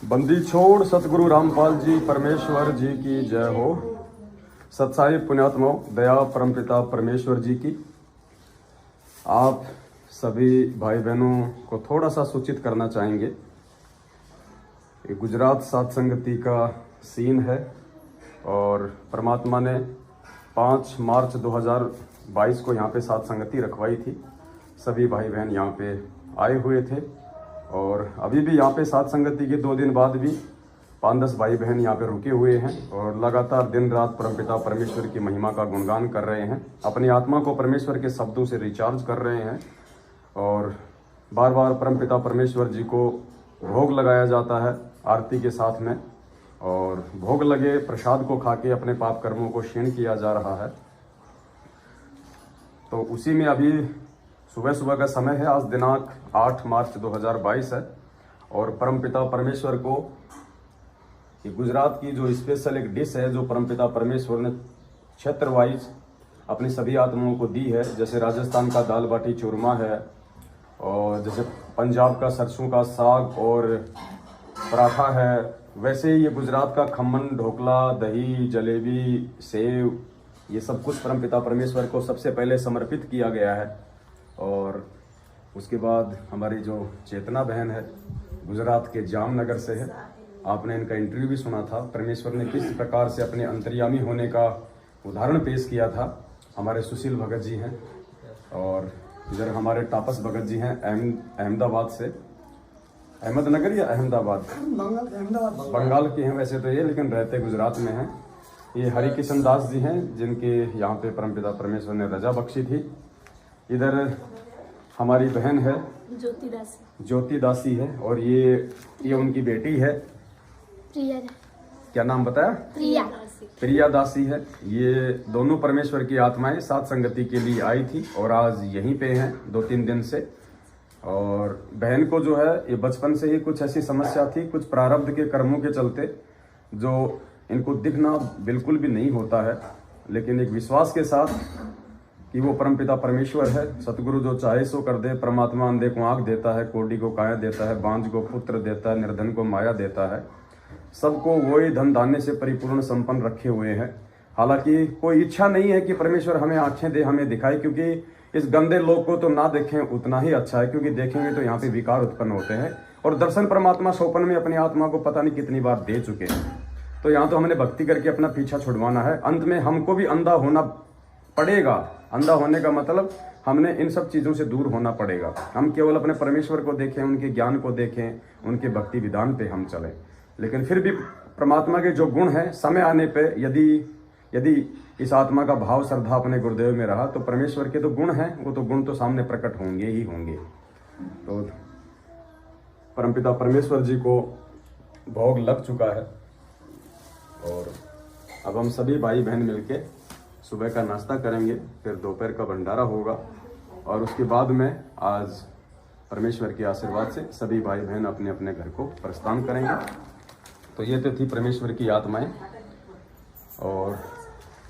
बंदी छोड़ सतगुरु रामपाल जी परमेश्वर जी की जय हो। सत्साई पुण्यात्माओं, दया परमपिता परमेश्वर जी की। आप सभी भाई बहनों को थोड़ा सा सूचित करना चाहेंगे। ये गुजरात सात संगति का सीन है और परमात्मा ने 5 मार्च 2022 को यहाँ पे सात संगति रखवाई थी। सभी भाई बहन यहाँ पे आए हुए थे और अभी भी यहाँ पे सात संगति के 2 दिन बाद भी 5-10 भाई बहन यहाँ पे रुके हुए हैं और लगातार दिन रात परमपिता परमेश्वर की महिमा का गुणगान कर रहे हैं। अपनी आत्मा को परमेश्वर के शब्दों से रिचार्ज कर रहे हैं और बार बार परमपिता परमेश्वर जी को भोग लगाया जाता है आरती के साथ में, और भोग लगे प्रसाद को खा के अपने पाप कर्मों को क्षीण किया जा रहा है। तो उसी में अभी सुबह सुबह का समय है। आज दिनांक 8 मार्च 2022 है और परमपिता परमेश्वर को ये गुजरात की जो स्पेशल एक डिश है जो परमपिता परमेश्वर ने क्षेत्र वाइज अपनी सभी आत्माओं को दी है। जैसे राजस्थान का दाल बाटी चूरमा है और जैसे पंजाब का सरसों का साग और पराठा है, वैसे ये गुजरात का खमन, ढोकला, दही, जलेबी, सेव, ये सब कुछ परमपिता परमेश्वर को सबसे पहले समर्पित किया गया है। और उसके बाद हमारी जो चेतना बहन है गुजरात के जामनगर से है, आपने इनका इंटरव्यू भी सुना था। परमेश्वर ने किस प्रकार से अपने अंतर्यामी होने का उदाहरण पेश किया था। हमारे सुशील भगत जी हैं और इधर हमारे तापस भगत जी हैं अहमदाबाद से, अहमदनगर या अहमदाबाद, बंगाल के हैं वैसे तो ये, लेकिन रहते गुजरात में हैं। ये हरिकिशन दास जी हैं जिनके यहाँ पे परमपिता परमेश्वर ने रजा बख्शी थी। इधर हमारी बहन है ज्योति दासी है और ये उनकी बेटी है प्रिया। क्या नाम बताया? प्रिया दासी है। ये दोनों परमेश्वर की आत्माएं सात संगति के लिए आई थी और आज यहीं पे हैं 2-3 दिन से। और बहन को जो है ये बचपन से ही कुछ ऐसी समस्या थी, कुछ प्रारब्ध के कर्मों के चलते, जो इनको दिखना बिल्कुल भी नहीं होता है, लेकिन एक विश्वास के साथ कि वो परमपिता परमेश्वर है। सतगुरु जो चाहे सो कर दे। परमात्मा अंधे को आंख देता है, कोढ़ी को काया देता है, बांझ को पुत्र देता है, निर्धन को माया देता है। सबको वही धन धान्य से परिपूर्ण संपन्न रखे हुए हैं। हालांकि कोई इच्छा नहीं है कि परमेश्वर हमें आंखें दे, हमें दिखाए, क्योंकि इस गंदे लोक को तो ना देखें उतना ही अच्छा है, क्योंकि देखेंगे तो यहाँ पे विकार उत्पन्न होते हैं। और दर्शन परमात्मा सोपन में अपनी आत्मा को पता नहीं कितनी बार दे चुके हैं। तो यहाँ तो हमने भक्ति करके अपना पीछा छुड़वाना है। अंत में हमको भी अंधा होना पड़ेगा। अंधा होने का मतलब हमने इन सब चीज़ों से दूर होना पड़ेगा। हम केवल अपने परमेश्वर को देखें, उनके ज्ञान को देखें, उनके भक्ति विधान पे हम चलें। लेकिन फिर भी परमात्मा के जो गुण हैं, समय आने पे यदि इस आत्मा का भाव श्रद्धा अपने गुरुदेव में रहा तो परमेश्वर के तो गुण हैं, वो तो गुण तो सामने प्रकट होंगे ही होंगे। तो परमपिता परमेश्वर जी को भोग लग चुका है और अब हम सभी भाई बहन मिलके सुबह का नाश्ता करेंगे, फिर दोपहर का भंडारा होगा और उसके बाद में आज परमेश्वर के आशीर्वाद से सभी भाई बहन अपने अपने घर को प्रस्थान करेंगे। तो ये तो थी परमेश्वर की आत्माएं और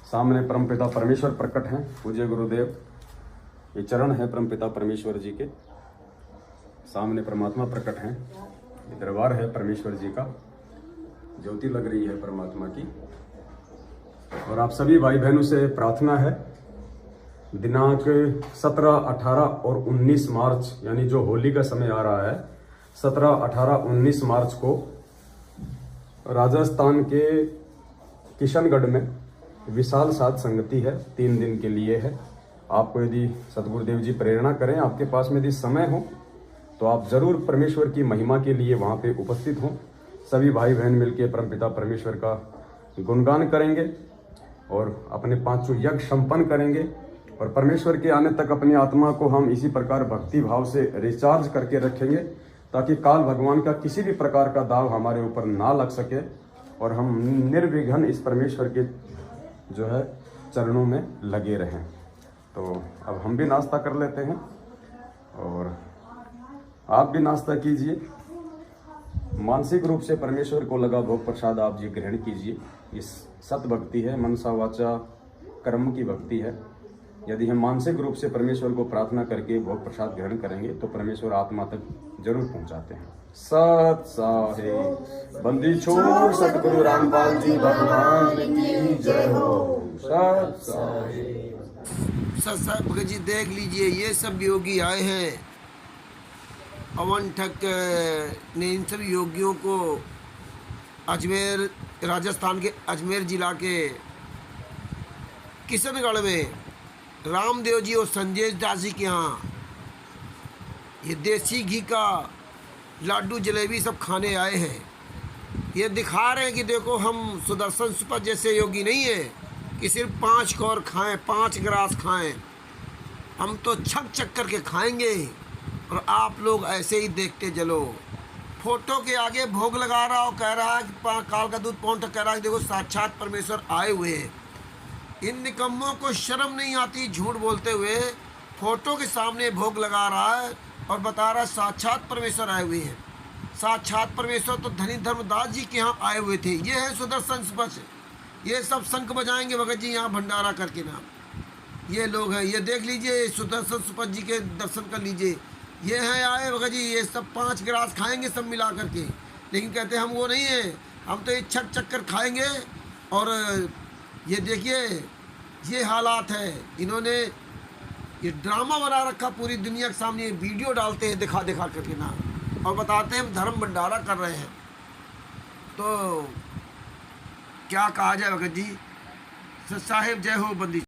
सामने परमपिता परमेश्वर प्रकट हैं, पूज्य गुरुदेव। ये चरण है परमपिता परमेश्वर जी के, सामने परमात्मा प्रकट हैं। ये दरबार है परमेश्वर जी का, ज्योति लग रही है परमात्मा की। और आप सभी भाई बहनों से प्रार्थना है, दिनांक 17, 18 और 19 मार्च, यानी जो होली का समय आ रहा है, 17, 18, 19 मार्च को राजस्थान के किशनगढ़ में विशाल सात संगति है। 3 दिन के लिए है। आपको यदि सतगुरुदेव जी प्रेरणा करें, आपके पास में यदि समय हो तो आप जरूर परमेश्वर की महिमा के लिए वहाँ पे उपस्थित हों। सभी भाई बहन मिलकर परमपिता परमेश्वर का गुणगान करेंगे और अपने 5 यज्ञ संपन्न करेंगे और परमेश्वर के आने तक अपनी आत्मा को हम इसी प्रकार भक्ति भाव से रिचार्ज करके रखेंगे, ताकि काल भगवान का किसी भी प्रकार का दाव हमारे ऊपर ना लग सके और हम निर्विघ्न इस परमेश्वर के जो है चरणों में लगे रहें। तो अब हम भी नाश्ता कर लेते हैं और आप भी नाश्ता कीजिए। मानसिक रूप से परमेश्वर को लगा भोग प्रसाद आप जी ग्रहण कीजिए। ये सत भक्ति है, मनसा वाचा कर्म की भक्ति है। यदि हम मानसिक रूप से परमेश्वर को प्रार्थना करके भोग प्रसाद ग्रहण करेंगे तो परमेश्वर आत्मा तक जरूर पहुंचाते हैं। सत साहिब बंदी छोड़ सतगुरु रामपाल जी भगवान की जय हो। सत साहिब। सत साहिब भगत जी देख लीजिए, ये सब योगी आए हैं। पवन ठग ने इन सभी योगियों को अजमेर, राजस्थान के अजमेर जिला के किशनगढ़ में रामदेव जी और संजय दास जी के यहाँ ये देसी घी का लाडू जलेबी सब खाने आए हैं। ये दिखा रहे हैं कि देखो हम सुदर्शन सुपथ जैसे योगी नहीं है कि सिर्फ 5 कौर खाएं, 5 गिलास खाएं। हम तो छक छक करके खाएंगे और आप लोग ऐसे ही देखते चलो। फोटो के आगे भोग लगा रहा हो, कह रहा है कि काल का दूध पौन तक, कह रहा है कि देखो साक्षात परमेश्वर आए हुए हैं। इन निकम्मों को शर्म नहीं आती झूठ बोलते हुए फोटो के सामने भोग लगा रहा है और बता रहा है साक्षात परमेश्वर आए हुए हैं। साक्षात परमेश्वर तो धनी धर्मदास जी के यहाँ आए हुए थे। ये है सुदर्शन सुपथ। ये सब शंख बजाएंगे भगत जी यहाँ भंडारा करके ना। ये लोग हैं, ये देख लीजिए सुदर्शन सुपथ जी के दर्शन कर लीजिए। ये हैं आए भगत जी, ये सब 5 गिलास खाएंगे सब मिला करके, लेकिन कहते हम वो नहीं है, हम तो ये छक छक कर खाएंगे। और ये देखिए ये हालात है। इन्होंने ये ड्रामा बना रखा पूरी दुनिया के सामने। ये वीडियो डालते हैं दिखा दिखा करके ना, और बताते हैं हम धर्म भंडारा कर रहे हैं। तो क्या कहा जाए भगत जी। साहिब जय हो बंदी।